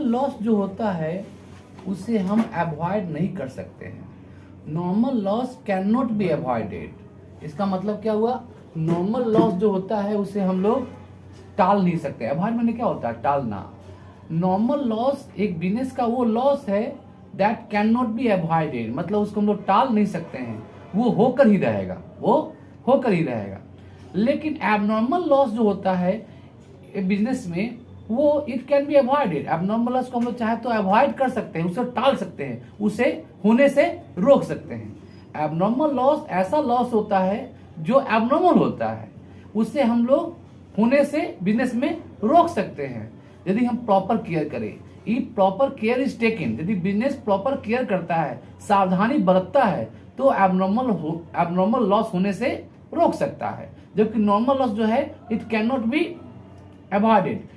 Loss जो होता है उसे हम अवॉइड नहीं कर सकते हैं। Normal loss can not be avoided. इसका मतलब क्या हुआ, नॉर्मल लॉस जो होता है उसे हम लोग टाल नहीं सकते। अवॉइड मैंने क्या होता है, टालना। नॉर्मल लॉस एक बिजनेस का वो लॉस है that can not be avoided, मतलब उसको हम लोग टाल नहीं सकते हैं, वो होकर ही रहेगा, वो होकर ही रहेगा। लेकिन एबनॉर्मल लॉस जो होता है बिजनेस में वो it can be avoided. Abnormal loss को हम लोग चाहे तो अवॉइड कर सकते हैं, उसे टाल सकते हैं, उसे होने से रोक सकते हैं। एबनॉर्मल लॉस ऐसा लॉस होता है जो एबनॉर्मल होता है, उससे हम लोग होने से बिजनेस में रोक सकते हैं यदि हम प्रॉपर केयर करें। If proper care is taken, यदि बिजनेस प्रॉपर केयर करता है, सावधानी बरतता है, तो एबनॉर्मल लॉस होने से रोक सकता है। जबकि नॉर्मल लॉस जो है it can not be avoided.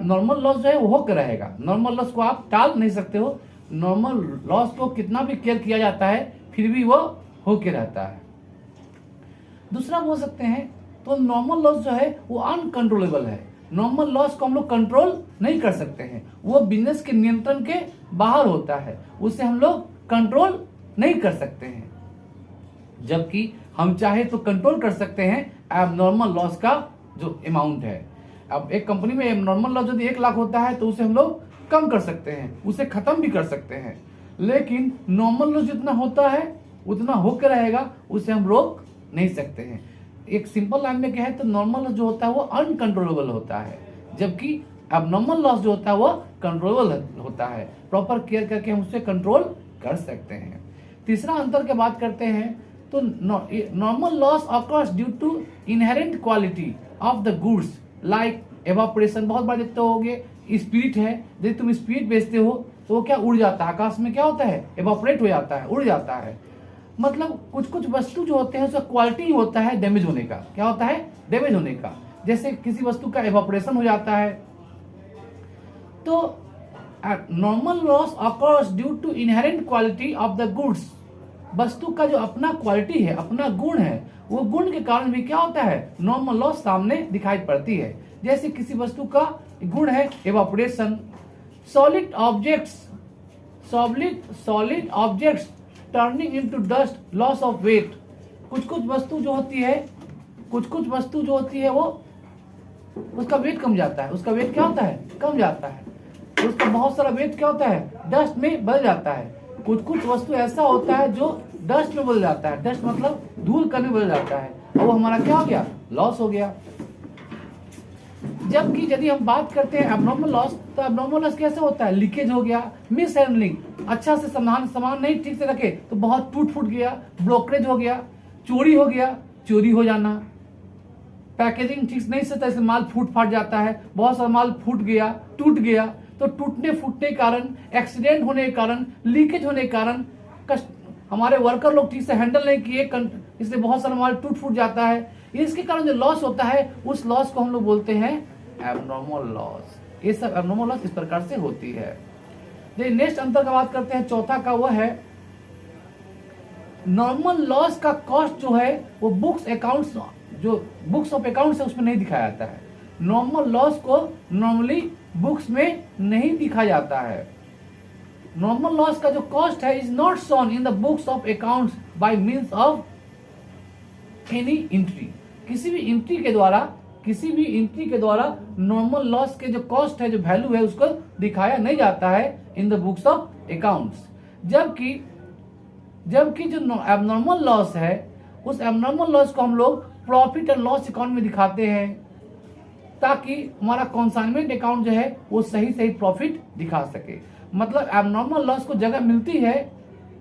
Normal loss जो है वो होकर रहेगा, नॉर्मल लॉस को आप टाल नहीं सकते हो। नॉर्मल लॉस को कितना भी केयर किया जाता है फिर भी वो होकर रहता है। दूसरा बोल सकते हैं तो नॉर्मल लॉस जो है वो अनकंट्रोलेबल है। नॉर्मल लॉस को हम लोग कंट्रोल नहीं कर सकते हैं, वो बिजनेस के नियंत्रण के बाहर होता है, उसे हम लोग कंट्रोल नहीं कर सकते हैं। जबकि हम चाहे तो कंट्रोल कर सकते हैं एबनॉर्मल लॉस का जो अमाउंट है। अब एक कंपनी में एबनॉर्मल लॉस यदि 1 लाख होता है तो उसे हम लोग कम कर सकते हैं, उसे खत्म भी कर सकते हैं। लेकिन नॉर्मल लॉस जितना होता है उतना होकर रहेगा, उसे हम रोक नहीं सकते हैं। एक सिंपल लाइन में कहे तो नॉर्मल लॉस जो होता है वो अनकंट्रोलेबल होता है, जबकि एबनॉर्मल लॉस जो होता है वो कंट्रोलेबल होता है। प्रॉपर केयर करके हम उसे कंट्रोल कर सकते हैं। तीसरा अंतर की बात करते हैं तो normal loss occurs due to inherent quality of the goods like evaporation. बहुत बार देखते होगे स्पिरिट है, यदि तुम स्पिरिट बेचते हो तो वो क्या उड़ जाता है, आकाश में क्या होता है, एवापोरेट हो जाता है, उड़ जाता है। मतलब कुछ कुछ वस्तु जो होते हैं उसका क्वालिटी होता है डैमेज होने का। क्या होता है, डैमेज होने का। जैसे किसी वस्तु का एवापोरेशन हो जाता है। तो normal loss occurs due to inherent quality of the goods. वस्तु का जो अपना क्वालिटी है, अपना गुण है, वो गुण के कारण भी क्या होता है, नॉर्मल लॉस सामने दिखाई पड़ती है। जैसे किसी वस्तु का गुण है evaporation. Solid objects turning into dust, loss of weight. कुछ कुछ वस्तु जो होती है वो उसका वेट कम जाता है, उसका वेट क्या होता है, कम जाता है। उसका बहुत सारा वेट क्या होता है, डस्ट में बदल जाता है। कुछ कुछ वस्तु ऐसा होता है जो डस्ट में बदल जाता है, डस्ट मतलब धूल कण में बदल जाता है, और वो हमारा क्या हो गया, लॉस हो गया। जबकि यदि हम बात करते हैं एबनॉर्मल लॉस, तो एबनॉर्मल लॉस कैसे होता है, लीकेज हो गया, मिस हैंडलिंग, अच्छा से सामान नहीं ठीक से रखे तो बहुत फूट गया, ब्रोकरेज हो गया, चोरी हो गया, चोरी हो जाना, पैकेजिंग ठीक नहीं से तैसे माल फाट जाता है, बहुत सारा माल फूट गया, टूट गया। तो टूटने फूटने के कारण, एक्सीडेंट होने के कारण, लीकेज होने के कारण, हमारे वर्कर लोग ठीक से हैंडल नहीं किए, इसलिए बहुत सारा माल फूट जाता है। इसके कारण जो लॉस होता है उस लॉस को हम लोग बोलते हैं एबनॉर्मल लॉस। ये सब एबनॉर्मल लॉस इस प्रकार से होती है। नेक्स्ट अंतर का बात करते हैं, चौथा का, वो है नॉर्मल लॉस का कॉस्ट जो है वो बुक्स ऑफ अकाउंट्स है उसमें नहीं दिखाया जाता है। नॉर्मल लॉस को नॉर्मली बुक्स में नहीं दिखा जाता है। नॉर्मल लॉस का जो कॉस्ट है is not shown in the books of accounts by means of any entry. किसी भी एंट्री के द्वारा नॉर्मल लॉस के जो कॉस्ट है, जो वैल्यू है, उसको दिखाया नहीं जाता है in the books of accounts. जबकि जो एबनॉर्मल लॉस है उस एबनॉर्मल लॉस को हम लोग प्रॉफिट एंड लॉस अकाउंट में दिखाते हैं, ताकि हमारा कंसाइनमेंट अकाउंट जो है वो सही प्रॉफिट दिखा सके। मतलब एबनॉर्मल लॉस को जगह मिलती है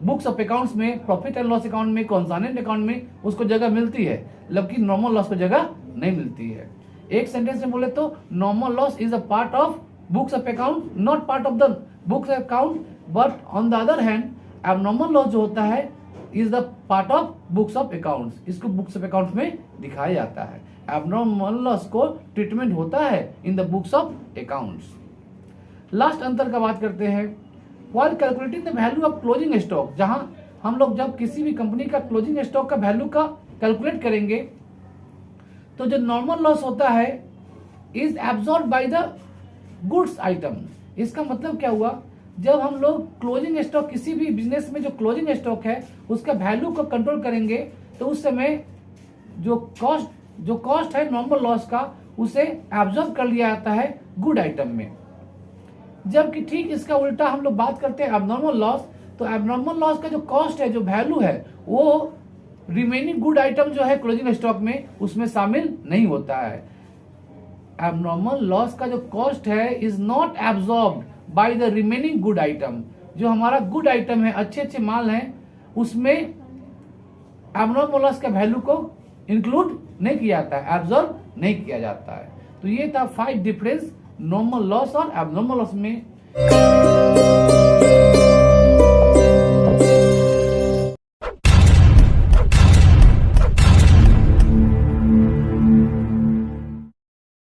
बुक्स ऑफ अकाउंट्स में, प्रॉफिट एंड लॉस अकाउंट में, कंसाइनमेंट अकाउंट में उसको जगह मिलती है, जबकि नॉर्मल लॉस को जगह नहीं मिलती है। एक सेंटेंस में बोले तो normal loss is a part of books of account, not part of the books of account, but on the other hand abnormal loss जो होता है is the part of books of accounts. इसको books of accounts में दिखाया जाता है। Abnormal loss को treatment होता है in the books of accounts. Last अंतर का बात करते हैं, while calculating the value of closing stock. जहां हम लोग जब किसी भी कंपनी का क्लोजिंग स्टॉक का वैल्यू का कैलकुलेट करेंगे तो जो नॉर्मल लॉस होता है is absorb by the goods item. इसका मतलब क्या हुआ, जब हम लोग क्लोजिंग स्टॉक, किसी भी बिजनेस में जो क्लोजिंग स्टॉक है उसका वैल्यू को कंट्रोल करेंगे तो उस समय जो कॉस्ट है नॉर्मल लॉस का, उसे एब्जॉर्ब कर लिया जाता है गुड आइटम में। जबकि ठीक इसका उल्टा हम लोग बात करते हैं एबनॉर्मल लॉस, तो एबनॉर्मल लॉस का जो कॉस्ट है, जो वैल्यू है, वो रिमेनिंग गुड आइटम जो है क्लोजिंग स्टॉक में, उसमें शामिल नहीं होता है। एबनॉर्मल लॉस का जो कॉस्ट है is not absorbed by the remaining good item. जो हमारा गुड आइटम है, अच्छे अच्छे माल हैं, उसमें एबनॉर्मल लॉस का वैल्यू को इंक्लूड नहीं किया जाता है, एब्जॉर्ब नहीं किया जाता है। तो ये था 5 डिफरेंस नॉर्मल लॉस और एबनॉर्मल लॉस में।